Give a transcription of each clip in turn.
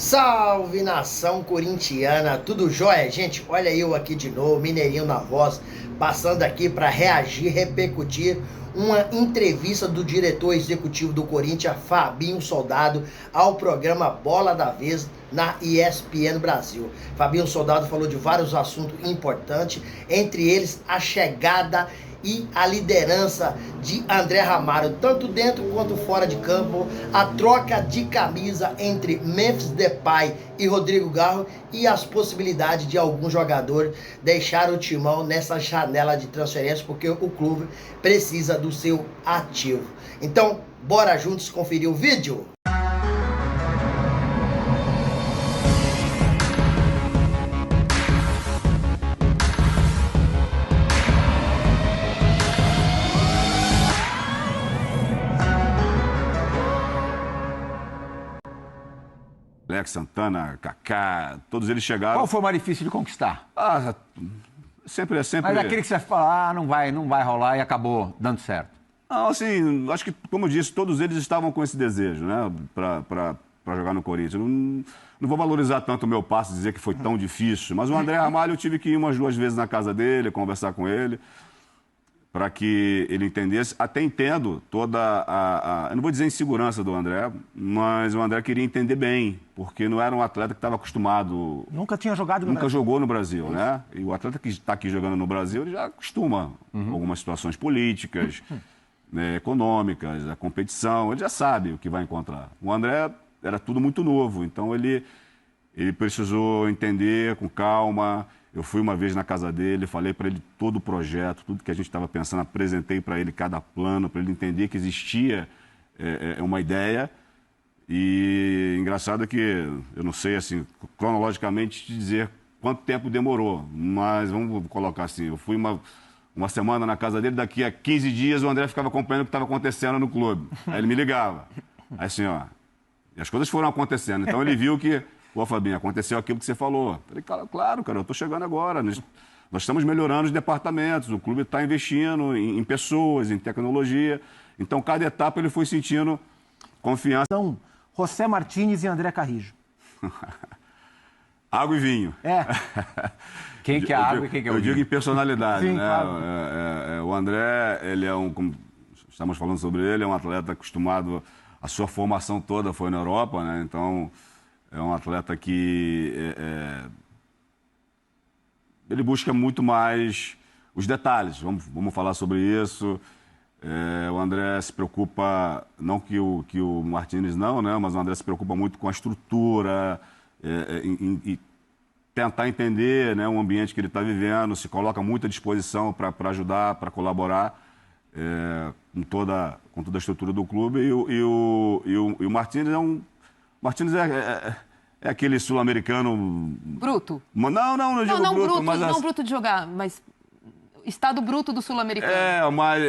Salve, nação corintiana, tudo jóia? Gente, olha eu aqui de novo, Mineirinho na voz, passando aqui para reagir, repercutir uma entrevista do diretor executivo do Corinthians, Fabinho Soldado, ao programa Bola da Vez na ESPN Brasil. Fabinho Soldado falou de vários assuntos importantes, entre eles a chegada e a liderança de André Ramalho, tanto dentro quanto fora de campo, a troca de camisa entre Memphis Depay e Rodrigo Garro e as possibilidades de algum jogador deixar o timão nessa janela de transferência, porque o clube precisa do seu ativo. Então, bora juntos conferir o vídeo? Alex, Santana, Kaká, todos eles chegaram. Qual foi o mais difícil de conquistar? Sempre. Mas aquele que você fala, não vai rolar e acabou dando certo. Não, assim, acho que, como eu disse, todos eles estavam com esse desejo, né, para jogar no Corinthians. Não vou valorizar tanto o meu passe, dizer que foi tão difícil, mas o André Ramalho eu tive que ir umas 2 vezes na casa dele, conversar com ele, para que ele entendesse. Até entendo toda eu não vou dizer insegurança do André, mas o André queria entender bem, porque não era um atleta que estava acostumado. Nunca tinha jogado no Nunca Brasil. jogou no Brasil, né? E o atleta que está aqui jogando no Brasil, ele já acostuma com algumas situações políticas, né, econômicas, a competição, ele já sabe o que vai encontrar. O André era tudo muito novo, então ele precisou entender com calma. Eu fui uma vez na casa dele, falei para ele todo o projeto, tudo que a gente estava pensando, apresentei para ele cada plano, para ele entender que existia uma ideia. E engraçado que eu não sei, assim, cronologicamente te dizer quanto tempo demorou, mas vamos colocar assim, eu fui uma semana na casa dele, daqui a 15 dias o André ficava acompanhando o que estava acontecendo no clube. Aí ele me ligava. Aí assim, ó, e as coisas foram acontecendo. Então ele viu que... Pô, Fabinho, aconteceu aquilo que você falou. Falei, claro, cara, eu estou chegando agora. Nós estamos melhorando os departamentos, o clube está investindo em pessoas, em tecnologia. Então, cada etapa ele foi sentindo confiança. Então, José Martínez e André Carrijo. Água e vinho. É. Quem que é a água e quem que é o vinho? Eu digo em personalidade, Sim, né? claro. O André, ele é como estamos falando sobre ele, é um atleta acostumado, a sua formação toda foi na Europa, né? Então... é um atleta que ele busca muito mais os detalhes. Vamos falar sobre isso. O André se preocupa, não que o Martínez não, né? Mas o André se preocupa muito com a estrutura, e tentar entender, né, o ambiente que ele está vivendo, se coloca muito à disposição para ajudar, para colaborar com toda a estrutura do clube. E o Martínez Martínez é aquele sul-americano... Bruto? Não digo não bruto, bruto, mas... não bruto de jogar, mas estado bruto do sul-americano. Mas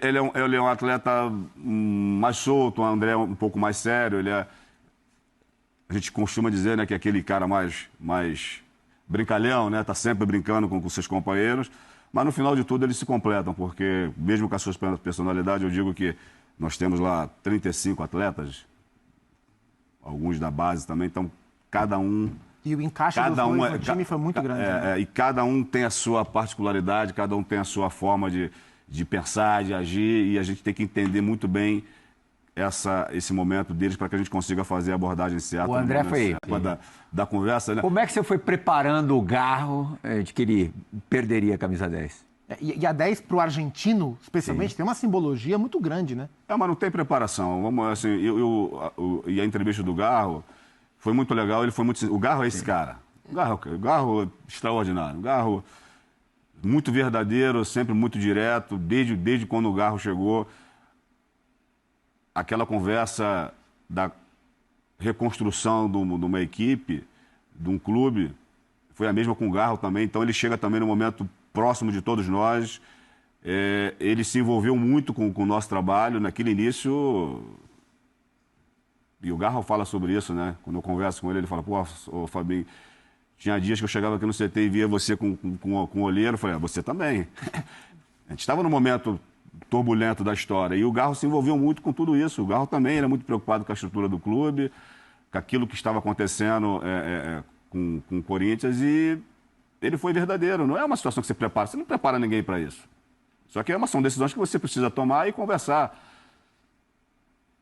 ele é um atleta mais solto, o André é um pouco mais sério, a gente costuma dizer, né, que é aquele cara mais brincalhão, né, tá sempre brincando com seus companheiros, mas no final de tudo eles se completam, porque mesmo com a sua personalidade, eu digo que nós temos lá 35 atletas, alguns da base também, então cada um... E o encaixe dos dois no time foi muito grande. Né? E cada um tem a sua particularidade, cada um tem a sua forma de pensar, de agir, e a gente tem que entender muito bem esse momento deles para que a gente consiga fazer a abordagem certa. O André foi... Da conversa, né? Como é que você foi preparando o Garro de que ele perderia a camisa 10? E a 10 para o argentino, especialmente, tem uma simbologia muito grande, né? Mas não tem preparação. Assim, e a entrevista do Garro foi muito legal. O Garro é esse cara. O Garro é extraordinário. O Garro muito verdadeiro, sempre muito direto, desde quando o Garro chegou. Aquela conversa da reconstrução de uma equipe, de um clube, foi a mesma com o Garro também. Então ele chega também no momento próximo de todos nós. Ele se envolveu muito com o nosso trabalho naquele início. E o Garro fala sobre isso, né? Quando eu converso com ele, ele fala, pô, Fabinho, tinha dias que eu chegava aqui no CT e via você com o olheiro. Eu falei, você também. A gente estava num momento turbulento da história. E o Garro se envolveu muito com tudo isso. O Garro também era muito preocupado com a estrutura do clube. com aquilo que estava acontecendo com o Corinthians e ele foi verdadeiro. Não é uma situação que você não prepara ninguém para isso. Só que são decisões que você precisa tomar e conversar.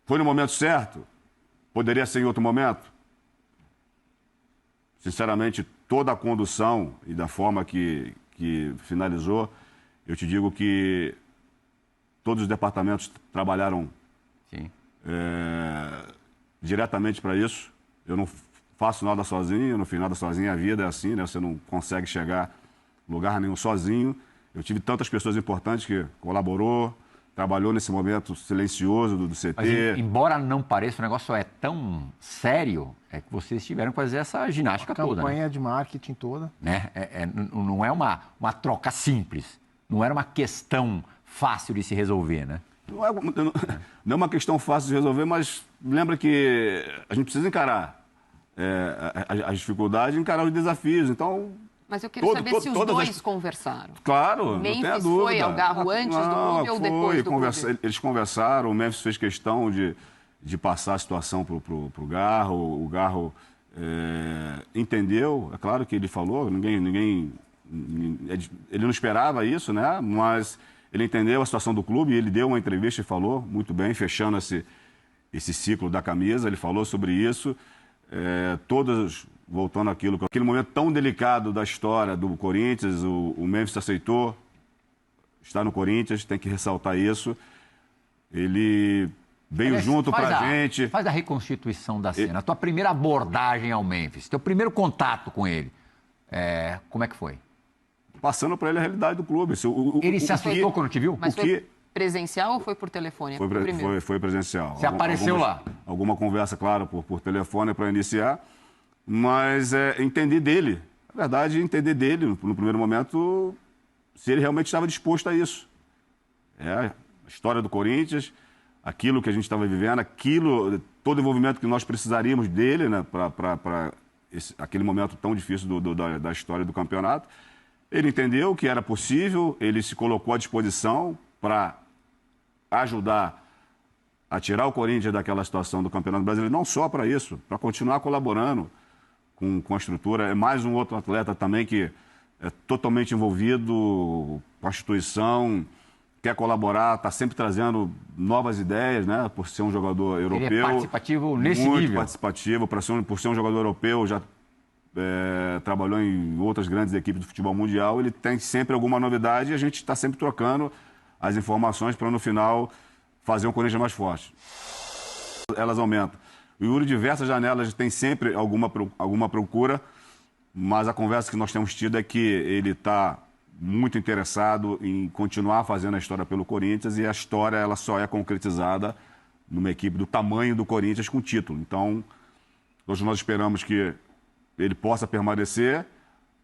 Foi no momento certo? Poderia ser em outro momento? Sinceramente, toda a condução e da forma que finalizou, eu te digo que todos os departamentos trabalharam diretamente para isso. Eu não faço nada sozinho, no final da sozinho a vida é assim, né? Você não consegue chegar em lugar nenhum sozinho. Eu tive tantas pessoas importantes que colaborou, trabalhou nesse momento silencioso do CT. Mas, embora não pareça, o negócio é tão sério, é que vocês tiveram que fazer essa ginástica toda. A campanha de marketing toda. Né? Não é uma troca simples, não era uma questão fácil de se resolver, né? Não é uma questão fácil de resolver, mas lembra que a gente precisa encarar as dificuldades e encarar os desafios. Então, mas eu quero saber se os dois conversaram. Claro, Memphis não tem a dúvida. Foi ao Garro antes do clube ou depois do clube? Eles conversaram, o Memphis fez questão de passar a situação para o Garro. O Garro entendeu, é claro que ele falou, ele não esperava isso, né? Mas ele entendeu a situação do clube e ele deu uma entrevista e falou muito bem, fechando esse ciclo da camisa, ele falou sobre isso. Todas, voltando aquele momento tão delicado da história do Corinthians, o Memphis aceitou estar no Corinthians, tem que ressaltar isso. Ele veio junto pra gente. Faz a reconstituição da cena, a tua primeira abordagem ao Memphis, teu primeiro contato com ele, como é que foi? Passando para ele a realidade do clube. Ele se assustou quando te viu? Mas foi presencial ou foi por telefone? Foi presencial. Você apareceu lá? Alguma conversa, claro, por telefone para iniciar, mas entender dele. Na verdade, entender dele, no primeiro momento, se ele realmente estava disposto a isso. A história do Corinthians, aquilo que a gente estava vivendo, todo o envolvimento que nós precisaríamos dele, né, para aquele momento tão difícil da história do campeonato. Ele entendeu que era possível, ele se colocou à disposição para ajudar a tirar o Corinthians daquela situação do Campeonato Brasileiro, não só para isso, para continuar colaborando com a estrutura. É mais um outro atleta também que é totalmente envolvido com a instituição, quer colaborar, está sempre trazendo novas ideias, né? Por ser um jogador europeu. Ele é participativo nesse nível. Muito participativo, por ser um jogador europeu, já trabalhou em outras grandes equipes do futebol mundial, ele tem sempre alguma novidade e a gente está sempre trocando as informações para, no final, fazer um Corinthians mais forte. Elas aumentam. O Yuri, diversas janelas, tem sempre alguma procura, mas a conversa que nós temos tido é que ele está muito interessado em continuar fazendo a história pelo Corinthians e a história ela só é concretizada numa equipe do tamanho do Corinthians com título. Então, nós esperamos que ele possa permanecer,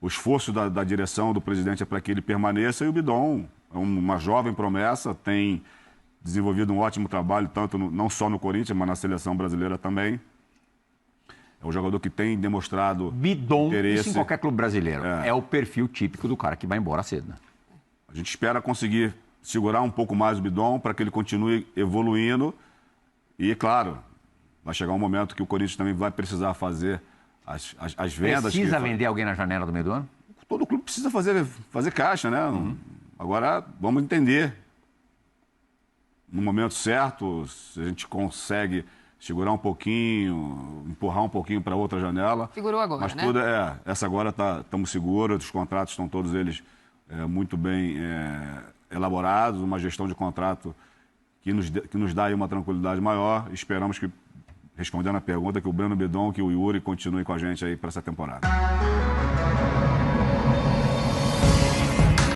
o esforço da direção, do presidente é para que ele permaneça, e o Bidon é uma jovem promessa, tem desenvolvido um ótimo trabalho, não só no Corinthians, mas na seleção brasileira também. É um jogador que tem demonstrado Bidon, interesse. Isso em qualquer clube brasileiro. É o perfil típico do cara que vai embora cedo, né? A gente espera conseguir segurar um pouco mais o Bidon para que ele continue evoluindo. E, claro, vai chegar um momento que o Corinthians também vai precisar fazer as vendas. Precisa vender alguém na janela do meio do ano? Todo clube precisa fazer caixa, né? Agora, vamos entender. No momento certo, se a gente consegue segurar um pouquinho, empurrar um pouquinho para outra janela. Segurou agora, mas né? Essa agora estamos seguros, os contratos estão todos eles muito bem elaborados, uma gestão de contrato que nos dá aí uma tranquilidade maior. Esperamos que, respondendo a pergunta, que o Breno Bidon, que o Yuri continuem com a gente aí para essa temporada.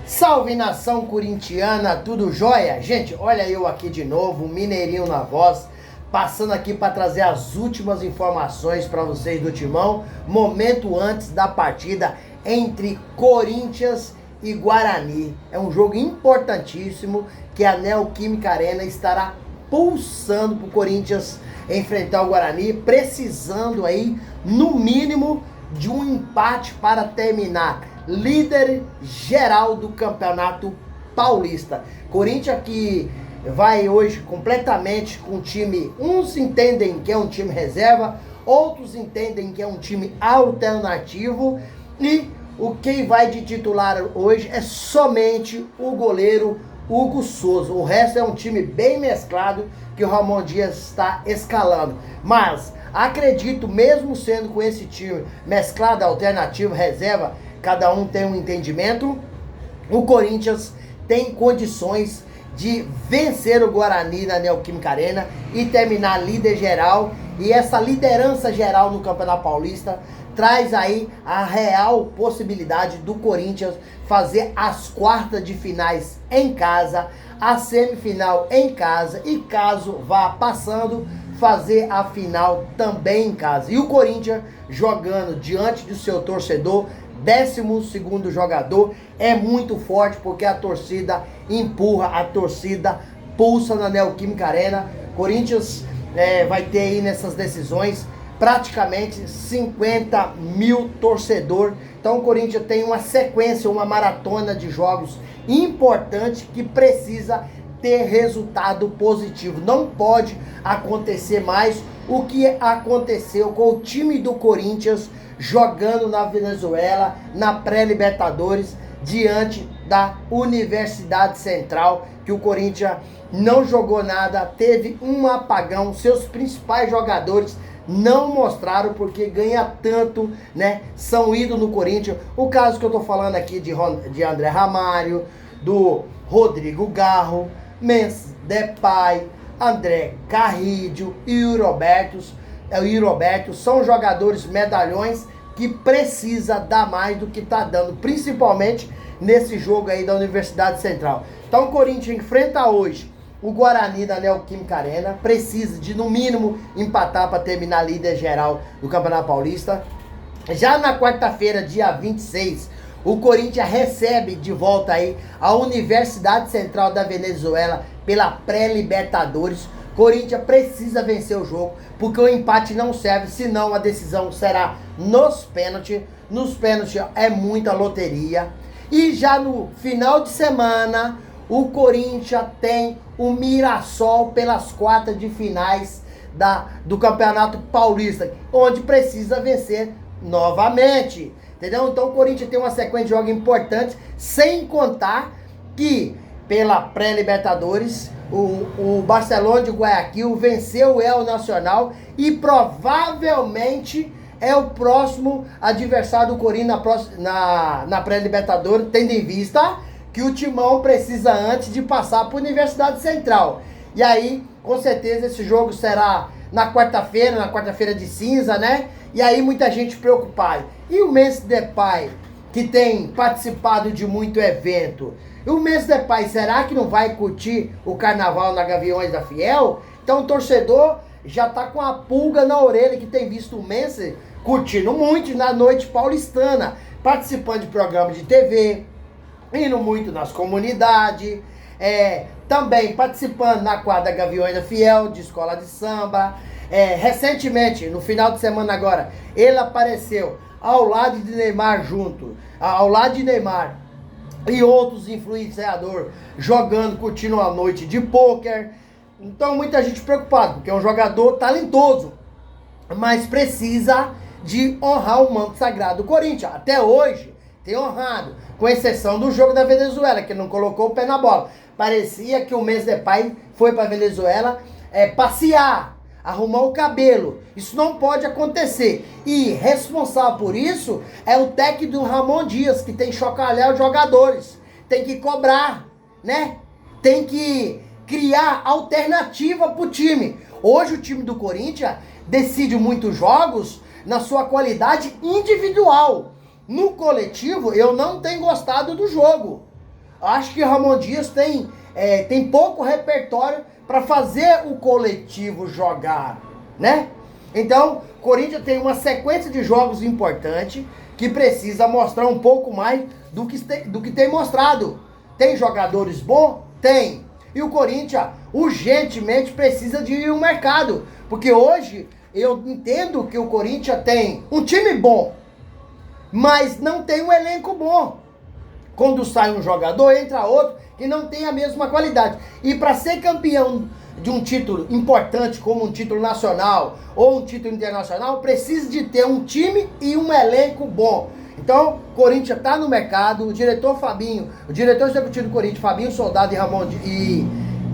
Salve, nação corintiana, tudo jóia? Gente, olha eu aqui de novo, Mineirinho na voz, passando aqui para trazer as últimas informações para vocês do Timão, momento antes da partida entre Corinthians e Guarani. É um jogo importantíssimo que a Neoquímica Arena estará pulsando para o Corinthians enfrentar o Guarani, precisando aí, no mínimo, de um empate para terminar líder geral do Campeonato Paulista. Corinthians que vai hoje completamente com o time, uns entendem que é um time reserva, outros entendem que é um time alternativo e quem vai de titular hoje é somente o goleiro Hugo Souza. O resto é um time bem mesclado que o Ramon Dias está escalando. Mas acredito, mesmo sendo com esse time mesclado, alternativo, reserva, cada um tem um entendimento, o Corinthians tem condições de vencer o Guarani na Neoquímica Arena e terminar líder geral. E essa liderança geral no Campeonato Paulista traz aí a real possibilidade do Corinthians fazer as quartas de finais em casa, a semifinal em casa e, caso vá passando, fazer a final também em casa. E o Corinthians jogando diante do seu torcedor, 12º jogador, é muito forte porque a torcida empurra, a torcida pulsa na Neoquímica Arena. Corinthians vai ter aí nessas decisões praticamente 50 mil torcedores. Então o Corinthians tem uma sequência, uma maratona de jogos importante que precisa ter resultado positivo. Não pode acontecer mais o que aconteceu com o time do Corinthians jogando na Venezuela, na pré-Libertadores, diante da Universidade Central, que o Corinthians não jogou nada, teve um apagão, seus principais jogadores não mostraram porque ganha tanto, né? São ídolos no Corinthians. O caso que eu tô falando aqui de André Ramalho, do Rodrigo Garro, Memphis Depay, André Carrillo e o Roberto são jogadores medalhões que precisa dar mais do que tá dando, principalmente nesse jogo aí da Universidade Central. Então o Corinthians enfrenta hoje o Guarani da Neoquímica Arena, precisa de no mínimo empatar para terminar líder geral do Campeonato Paulista. Já na quarta-feira, dia 26, o Corinthians recebe de volta aí a Universidade Central da Venezuela pela pré-Libertadores. Corinthians precisa vencer o jogo, porque o empate não serve, senão a decisão será nos pênaltis. Nos pênaltis é muita loteria. E já no final de semana, o Corinthians tem o Mirassol pelas quartas de finais do Campeonato Paulista, onde precisa vencer novamente. Entendeu? Então o Corinthians tem uma sequência de jogos importantes, sem contar que pela pré-Libertadores o Barcelona de Guayaquil venceu o El Nacional e provavelmente é o próximo adversário do Corinthians na pré-Libertadores, tendo em vista que o Timão precisa antes de passar para a Universidade Central. E aí, com certeza, esse jogo será na quarta-feira de cinza, né? E aí muita gente preocupada. E o Memphis Depay, que tem participado de muito evento, e o Memphis Depay, será que não vai curtir o carnaval na Gaviões da Fiel? Então o torcedor já tá com a pulga na orelha, que tem visto o Memphis curtindo muito na noite paulistana, participando de programas de TV, indo muito nas comunidades, também participando na quadra Gaviões da Fiel, de escola de samba. Recentemente, no final de semana agora, ele apareceu ao lado de Neymar e outros influenciadores jogando, curtindo uma noite de pôquer. Então muita gente preocupada, porque é um jogador talentoso, mas precisa de honrar o manto sagrado do Corinthians. Até hoje tem honrado, com exceção do jogo da Venezuela, que não colocou o pé na bola. Parecia que o Memphis Depay foi para a Venezuela passear, arrumar o cabelo. Isso não pode acontecer. E responsável por isso é o técnico do Ramon Dias, que tem que chocalhar os jogadores. Tem que cobrar, né? Tem que criar alternativa para o time. Hoje o time do Corinthians decide muitos jogos na sua qualidade individual. No coletivo, eu não tenho gostado do jogo. Acho que o Ramon Dias tem pouco repertório para fazer o coletivo jogar, né? Então, o Corinthians tem uma sequência de jogos importante que precisa mostrar um pouco mais do que tem mostrado. Tem jogadores bons? Tem. E o Corinthians urgentemente precisa de ir ao mercado, porque hoje eu entendo que o Corinthians tem um time bom, mas não tem um elenco bom. Quando sai um jogador, entra outro que não tem a mesma qualidade. E para ser campeão de um título importante como um título nacional ou um título internacional, precisa de ter um time e um elenco bom. Então, o Corinthians está no mercado, o diretor Fabinho, o diretor executivo do Corinthians, Fabinho Soldado e Ramon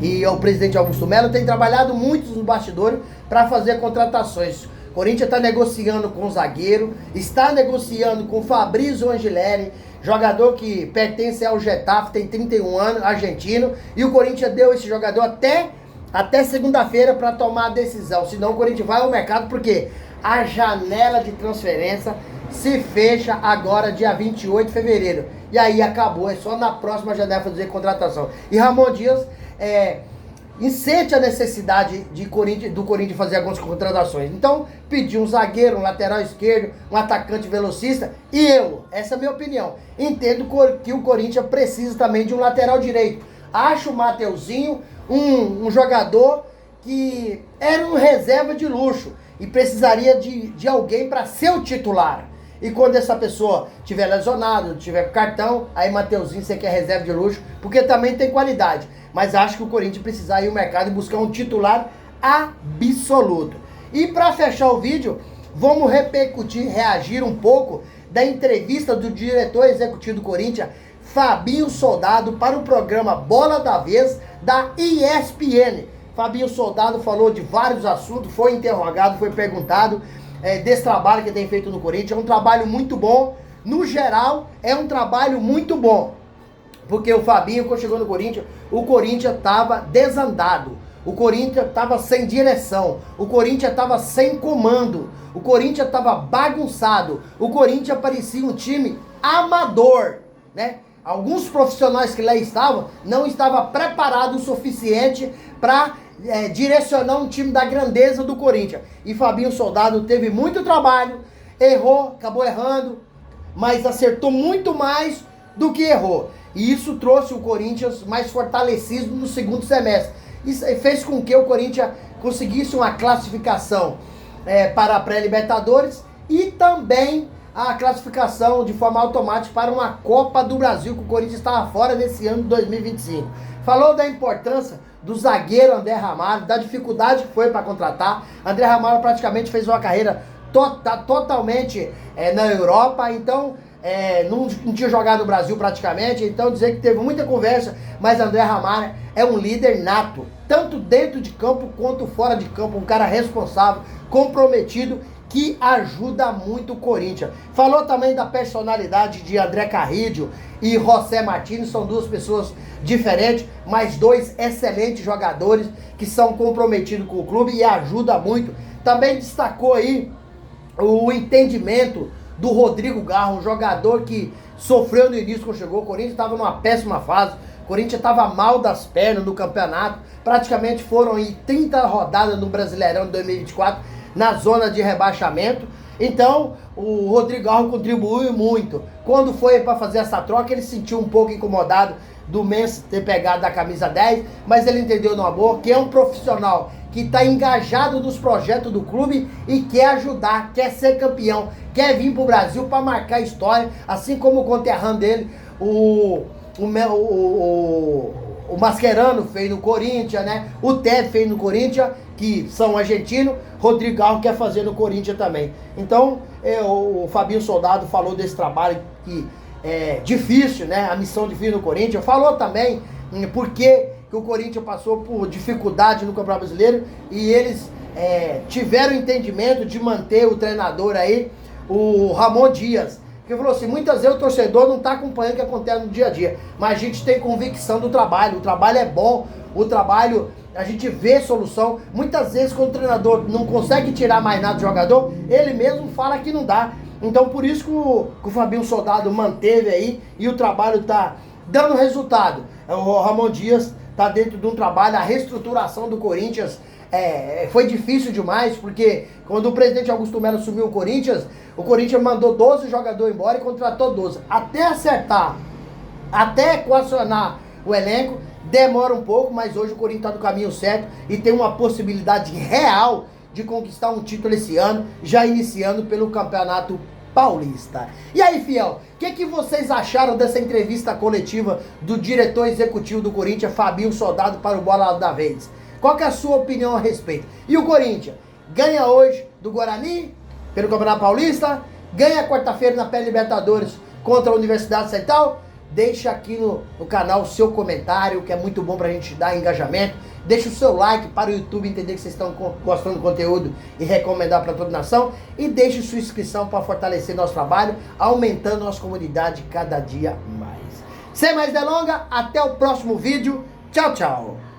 e o presidente Augusto Melo tem trabalhado muito nos bastidores para fazer contratações. O Corinthians está negociando com o zagueiro, está negociando com o Fabrício Angileri, jogador que pertence ao Getafe, tem 31 anos, argentino, e o Corinthians deu esse jogador até segunda-feira para tomar a decisão. Senão o Corinthians vai ao mercado, porque a janela de transferência se fecha agora dia 28 de fevereiro. E aí acabou, é só na próxima janela fazer contratação. E Ramon Dias sente a necessidade do Corinthians fazer algumas contratações. Então, pediu um zagueiro, um lateral esquerdo, um atacante velocista. E essa é a minha opinião, entendo que o Corinthians precisa também de um lateral direito. Acho o Mateuzinho um jogador que era um reserva de luxo e precisaria de alguém para ser o titular. E quando essa pessoa tiver lesionado, tiver cartão, aí Mateuzinho você quer reserva de luxo, porque também tem qualidade. Mas acho que o Corinthians precisa ir ao mercado e buscar um titular absoluto. E para fechar o vídeo, vamos reagir um pouco da entrevista do diretor executivo do Corinthians, Fabinho Soldado, para o programa Bola da Vez da ESPN. Fabinho Soldado falou de vários assuntos, foi interrogado, foi perguntado desse trabalho que tem feito no Corinthians. É um trabalho muito bom, no geral é um trabalho muito bom, porque o Fabinho, quando chegou no Corinthians, o Corinthians estava desandado, o Corinthians estava sem direção, o Corinthians estava sem comando, o Corinthians estava bagunçado, o Corinthians parecia um time amador, né? Alguns profissionais que lá estavam não estavam preparados o suficiente para direcionar um time da grandeza do Corinthians. E Fabinho Soldado teve muito trabalho, errou, acabou errando, mas acertou muito mais do que errou. E isso trouxe o Corinthians mais fortalecido no segundo semestre. Isso fez com que o Corinthians conseguisse uma classificação para a pré-Libertadores e também a classificação de forma automática para uma Copa do Brasil, que o Corinthians estava fora nesse ano de 2025. Falou da importância do zagueiro André Ramalho, da dificuldade que foi para contratar. André Ramalho praticamente fez uma carreira totalmente na Europa, então não tinha jogado no Brasil praticamente, então dizer que teve muita conversa, mas André Ramalho é um líder nato, tanto dentro de campo quanto fora de campo, um cara responsável, comprometido, que ajuda muito o Corinthians. Falou também da personalidade de André Carrillo e José Martins, são duas pessoas diferentes, mas dois excelentes jogadores que são comprometidos com o clube e ajuda muito. Também destacou aí o entendimento do Rodrigo Garro, um jogador que sofreu no início quando chegou. O Corinthians estava numa péssima fase, o Corinthians estava mal das pernas no campeonato, praticamente foram aí 30 rodadas no Brasileirão de 2024, na zona de rebaixamento. Então o Rodrigo Garro contribuiu muito. Quando foi para fazer essa troca, ele se sentiu um pouco incomodado do Mendes ter pegado a camisa 10, mas ele entendeu numa boa que é um profissional que está engajado nos projetos do clube e quer ajudar, quer ser campeão, quer vir para o Brasil para marcar história, assim como o conterrâneo dele, o Mascherano fez no Corinthians, né? O Tevez fez no Corinthians, que são argentinos. Rodrigo Garro quer fazer no Corinthians também. Então, o Fabinho Soldado falou desse trabalho que é difícil, né? A missão difícil no Corinthians. Falou também porque que o Corinthians passou por dificuldade no Campeonato Brasileiro e eles tiveram entendimento de manter o treinador aí, o Ramon Dias. Porque falou assim, muitas vezes o torcedor não está acompanhando o que acontece no dia a dia, mas a gente tem convicção do trabalho, o trabalho é bom, o trabalho, a gente vê solução. Muitas vezes quando o treinador não consegue tirar mais nada do jogador, ele mesmo fala que não dá. Então por isso que o Fabinho Soldado manteve aí e o trabalho está dando resultado. O Ramon Dias está dentro de um trabalho, a reestruturação do Corinthians foi difícil demais, porque quando o presidente Augusto Melo assumiu o Corinthians mandou 12 jogadores embora e contratou 12. Até acertar, até equacionar o elenco, demora um pouco, mas hoje o Corinthians está no caminho certo e tem uma possibilidade real de conquistar um título esse ano, já iniciando pelo Campeonato Paulista. E aí, fiel, o que vocês acharam dessa entrevista coletiva do diretor executivo do Corinthians, Fabinho Soldado, para o Bola da Vez? Qual que é a sua opinião a respeito? E o Corinthians? Ganha hoje do Guarani, pelo Campeonato Paulista, ganha quarta-feira na pré-Libertadores contra a Universidade Central. Deixa aqui no canal o seu comentário, que é muito bom pra gente dar engajamento. Deixa o seu like para o YouTube entender que vocês estão gostando do conteúdo e recomendar para toda a nação. E deixe sua inscrição para fortalecer nosso trabalho, aumentando nossa comunidade cada dia mais. Sem mais delongas, até o próximo vídeo. Tchau, tchau.